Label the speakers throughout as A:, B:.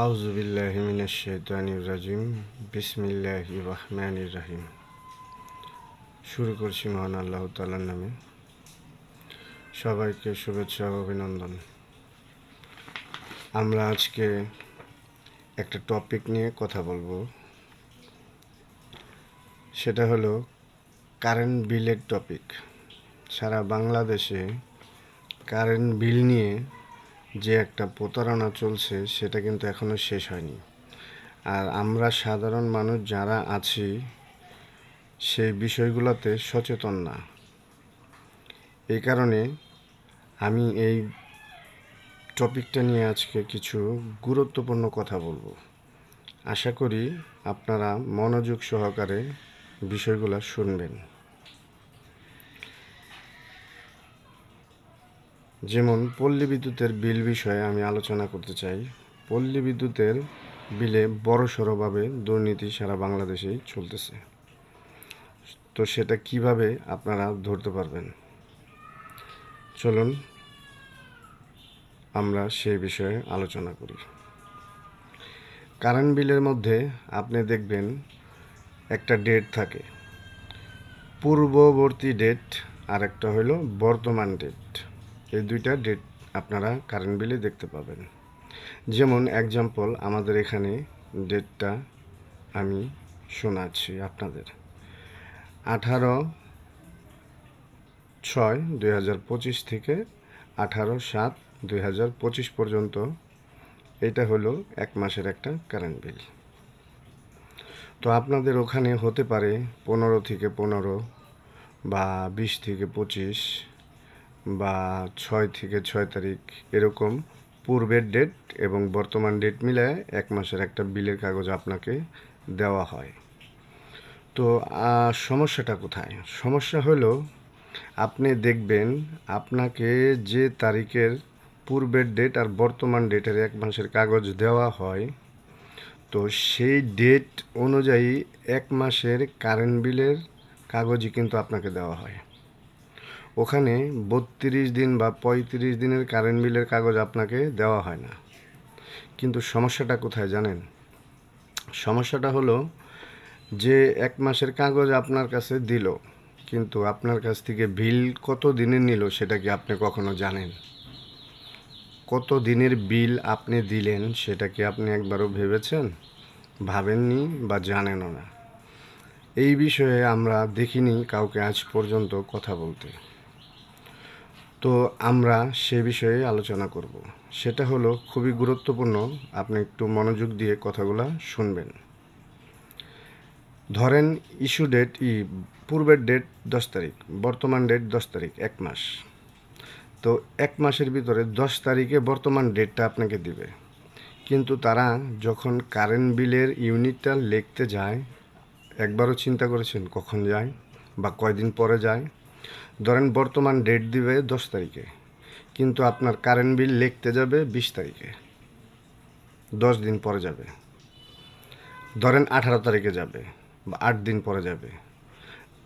A: আউযুবিল্লাহি মিনাশ শাইতানির রাজিম। বিসমিল্লাহির রহমানির রহিম। শুরু করছি মহান আল্লাহ তাআলার নামে। সবাইকে শুভেচ্ছা ও অভিনন্দন। আমরা আজকে একটা টপিক নিয়ে কথা বলবো, সেটা হলো কারেন্ট বিলের টপিক। সারা বাংলাদেশে কারেন্ট বিল নিয়ে যে একটা প্রতারণা চলছে সেটা কিন্তু এখনও শেষ হয়নি। আর আমরা সাধারণ মানুষ যারা আছি সেই বিষয়গুলোতে সচেতন না। এই কারণে আমি এই টপিকটা নিয়ে আজকে কিছু গুরুত্বপূর্ণ কথা বলবো। আশা করি আপনারা মনোযোগ সহকারে বিষয়গুলো শুনবেন। যেমন পল্লী বিদ্যুতের বিল বিষয়ে আমি আলোচনা করতে চাই। পল্লী বিদ্যুতের বিলে বড়সড়ভাবে দুর্নীতি সারা বাংলাদেশেই চলতেছে। তো সেটা কিভাবে আপনারা ধরতে পারবেন, চলুন আমরা সেই বিষয়ে আলোচনা করি। কারেন্ট বিলের মধ্যে আপনি দেখবেন একটা ডেট থাকে, পূর্ববর্তী ডেট আর একটা হলো বর্তমান ডেট। এই দুইটা ডেট আপনারা কারেন্ট বিলে দেখতে পাবেন। যেমন এক্সাম্পল, আমাদের এখানে ডেটটা আমি শোনাচ্ছি আপনাদের। 18/6/2025 থেকে 18/7/2025 পর্যন্ত এটা হলো এক মাসের একটা কারেন্ট বিল। তো আপনাদের ওখানে হতে পারে 15 থেকে 15 বা 20 থেকে 25 বা 6 থেকে 6 তারিখ, এরকম পূর্বের ডেট এবং বর্তমান ডেট মিলায় এক মাসের একটা বিলের কাগজ আপনাকে দেওয়া হয়। তো সমস্যাটা কোথায়? সমস্যা হলো আপনি দেখবেন আপনাকে যে তারিখের পূর্বের ডেট আর বর্তমান ডেটের এক মাসের কাগজ দেওয়া হয়, তো সেই ডেট অনুযায়ী এক মাসের কারেন্ট বিলের কাগজই কিন্তু আপনাকে দেওয়া হয়। ওখানে 32 দিন বা 35 দিনের কারেন্ট বিলের কাগজ আপনাকে দেওয়া হয় না। কিন্তু সমস্যাটা কোথায় জানেন? সমস্যাটা হলো যে এক মাসের কাগজ আপনার কাছে দিল, কিন্তু আপনার কাছ থেকে বিল কত দিনের নিল সেটা কি আপনি কখনো জানেন? কত দিনের বিল আপনি দিলেন সেটা কি আপনি একবারও ভেবেছেন? ভাবেননি বা জানেনও না। এই বিষয়ে আমরা দেখিনি কাউকে আজ পর্যন্ত কথা বলতে। তো আমরা সে বিষয়ে আলোচনা করব। সেটা হলো খুবই গুরুত্বপূর্ণ, আপনি একটু মনোযোগ দিয়ে কথাগুলো শুনবেন। ধরেন ইস্যু ডেট পূর্বের ডেট 10 তারিখ, বর্তমান ডেট 10 তারিখ, এক মাস। তো এক মাসের ভিতরে 10 তারিখে বর্তমান ডেটটা আপনাকে দিবে, কিন্তু তারা যখন কারেন্ট বিলের ইউনিটটা লিখতে যায়, একবারও চিন্তা করেছেন কখন যায় বা কয়দিন পরে যায়? ধরেন বর্তমান ডেট দিবে 10 তারিখে, কিন্তু আপনার কারেন্ট বিল লিখতে যাবে 20 তারিখে, 10 দিন পরে যাবে। ধরেন 18 তারিখে যাবে বা 8 দিন পরে যাবে।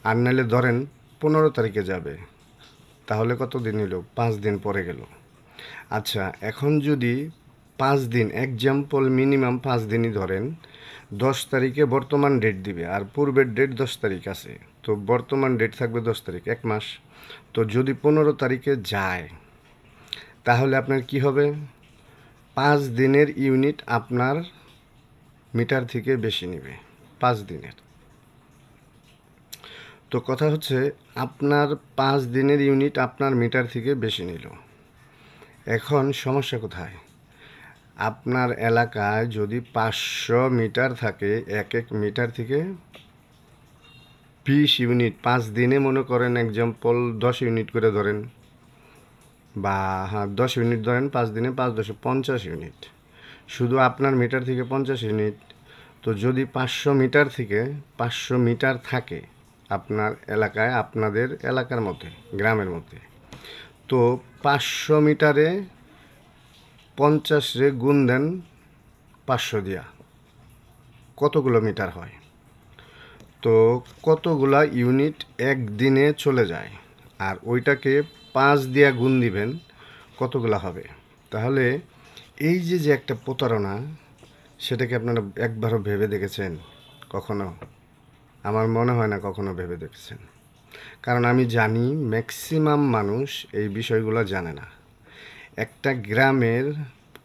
A: আর নাহলে ধরেন 15 তারিখে যাবে, তাহলে কত দিন হলো? 5 দিন পরে গেল। আচ্ছা, এখন যদি 5 দিন, এক্সাম্পল মিনিমাম 5 দিনই ধরেন, 10 তারিখে বর্তমান ডেট দিবে আর পূর্বের ডেট 10 তারিখ আছে, তো বর্তমান ডেট থাকবে 10 তারিখ, এক মাস। তো যদি 15 তারিখে যায়, তাহলে আপনার কি হবে? 5 দিনের ইউনিট আপনার মিটার থেকে বেশি নেবে, 5 দিনের। তো কথা হচ্ছে আপনার 5 দিনের ইউনিট আপনার মিটার থেকে বেশি নিল। এখন সমস্যা কোথায়? আপনার এলাকায় যদি 500 মিটার থাকে, এক এক মিটার থেকে 20 ইউনিট, 5 দিনে মনে করেন এক্সাম্পল 10 ইউনিট করে ধরেন, বা 10 ইউনিট ধরেন, 5 দিনে 5 10 50 ইউনিট, শুধু আপনার মিটার থেকে 50 ইউনিট। তো যদি 500 মিটার থেকে 500 মিটার থাকে আপনার এলাকায়, আপনাদের এলাকার মধ্যে, গ্রামের মধ্যে, তো 500 মিটারে 50 রে গুণ দেন 500 দিয়া, কতগুলো মিটার হয়? তো কতগুলা ইউনিট একদিনে চলে যায়, আর ওইটাকে 5 দিয়া গুণ দিবেন, কতগুলা হবে? তাহলে এই যে একটা প্রতারণা, সেটা কি আপনারা একবারও ভেবে দেখেছেন কখনো? আমার মনে হয় না কখনো ভেবে দেখেছেন। কারণ আমি জানি ম্যাক্সিমাম মানুষ এই বিষয়গুলো জানে না। একটা গ্রামের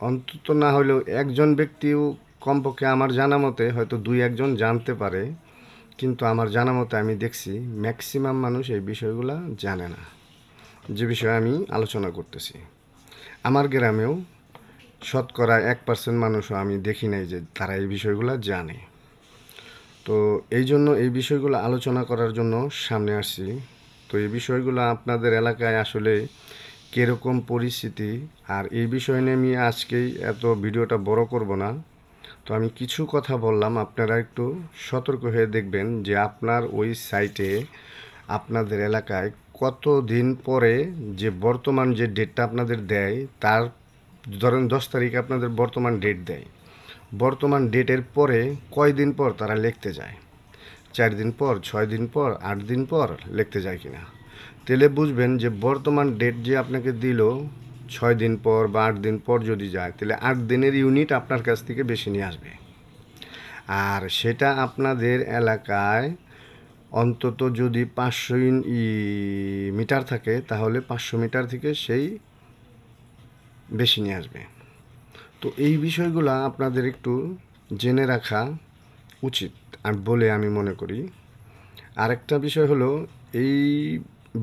A: অন্তত না হলেও একজন ব্যক্তিও, কমপক্ষে আমার জানা মতে হয়তো 2-1 জন জানতে পারে, কিন্তু আমার জানা মতে আমি দেখছি ম্যাক্সিমাম মানুষ এই বিষয়গুলো জানে না, যে বিষয়ে আমি আলোচনা করতেছি। আমার গ্রামেও শতকরা 1% মানুষও আমি দেখি নাই যে তারা এই বিষয়গুলো জানে। তো এই জন্য এই বিষয়গুলো আলোচনা করার জন্য সামনে আসছি। তো এই বিষয়গুলো আপনাদের এলাকায় আসলে কীরকম পরিস্থিতি, আর এই বিষয় নিয়ে আমি আজকেই এত ভিডিওটা বড় করব না। তো আমি কিছু কথা বললাম, আপনারা একটু সতর্ক হয়ে দেখবেন যে আপনার ওই সাইটে আপনাদের এলাকায় কত দিন পরে যে বর্তমান যে ডেটটা আপনাদের দেয়, তার ধরেন 10 তারিখে আপনাদের বর্তমান ডেট দেয়, বর্তমান ডেটের পরে কয়দিন পর তারা লিখতে যায়, 4 দিন পর, 6 দিন পর, 8 দিন পর লিখতে যায় কিনা। তাহলে বুঝবেন যে বর্তমান ডেট যে আপনাকে দিল 6 দিন পর বা 8 দিন পর যদি যায়, তাহলে 8 দিনের ইউনিট আপনার কাছ থেকে বেশি নিয়ে আসবে। আর সেটা আপনাদের এলাকায় অন্তত যদি 500 মিটার থাকে, তাহলে 500 মিটার থেকে সেই বেশি নিয়ে আসবে। তো এই বিষয়গুলো আপনাদের একটু জেনে রাখা উচিত বলে আমি মনে করি। আরেকটা বিষয় হলো, এই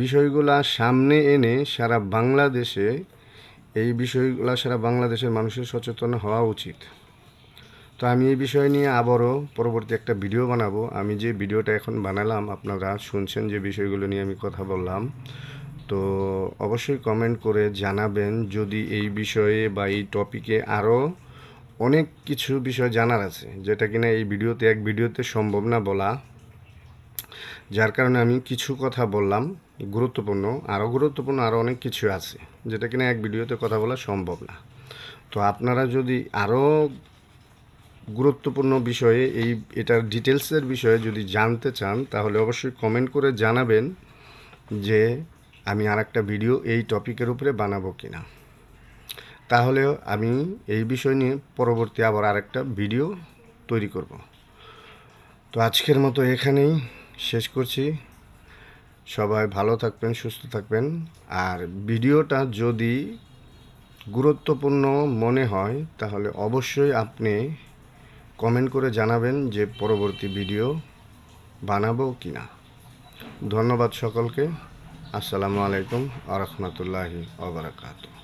A: বিষয়গুলা সামনে এনে সারা বাংলাদেশে এই বিষয়গুলো সারা বাংলাদেশের মানুষের সচেতন হওয়া উচিত। তো আমি এই বিষয় নিয়ে আবারও পরবর্তী একটা ভিডিও বানাবো। আমি যে ভিডিওটা এখন বানালাম, আপনারা শুনছেন যে বিষয়গুলো নিয়ে আমি কথা বললাম, তো অবশ্যই কমেন্ট করে জানাবেন যদি এই বিষয়ে বা এই টপিকে আরও অনেক কিছু বিষয় জানার আছে, যেটা কিনা এই ভিডিওতে এক ভিডিওতে সম্ভব না বলা, যার কারণে আমি কিছু কথা বললাম গুরুত্বপূর্ণ। আরও অনেক কিছু আছে যেটা কিনা এক ভিডিওতে কথা বলা সম্ভব না। তো আপনারা যদি আরও গুরুত্বপূর্ণ বিষয়ে এটার ডিটেলসের বিষয়ে যদি জানতে চান, তাহলে অবশ্যই কমেন্ট করে জানাবেন যে আমি আরেকটা ভিডিও এই টপিকের উপরে বানাবো কিনা। তাহলে আমি এই বিষয় নিয়ে পরবর্তী আবার আরেকটা ভিডিও তৈরি করব। তো আজকের মতো এখানেই শেষ করছি। সবাই ভালো থাকবেন, সুস্থ থাকবেন। আর ভিডিওটা যদি গুরুত্বপূর্ণ মনে হয়, তাহলে অবশ্যই আপনি কমেন্ট করে জানাবেন যে পরবর্তী ভিডিও বানাবো কিনা। ধন্যবাদ সকলকে। আসসালামু আলাইকুম ওয়া রাহমাতুল্লাহি ওয়া বারাকাতুহু।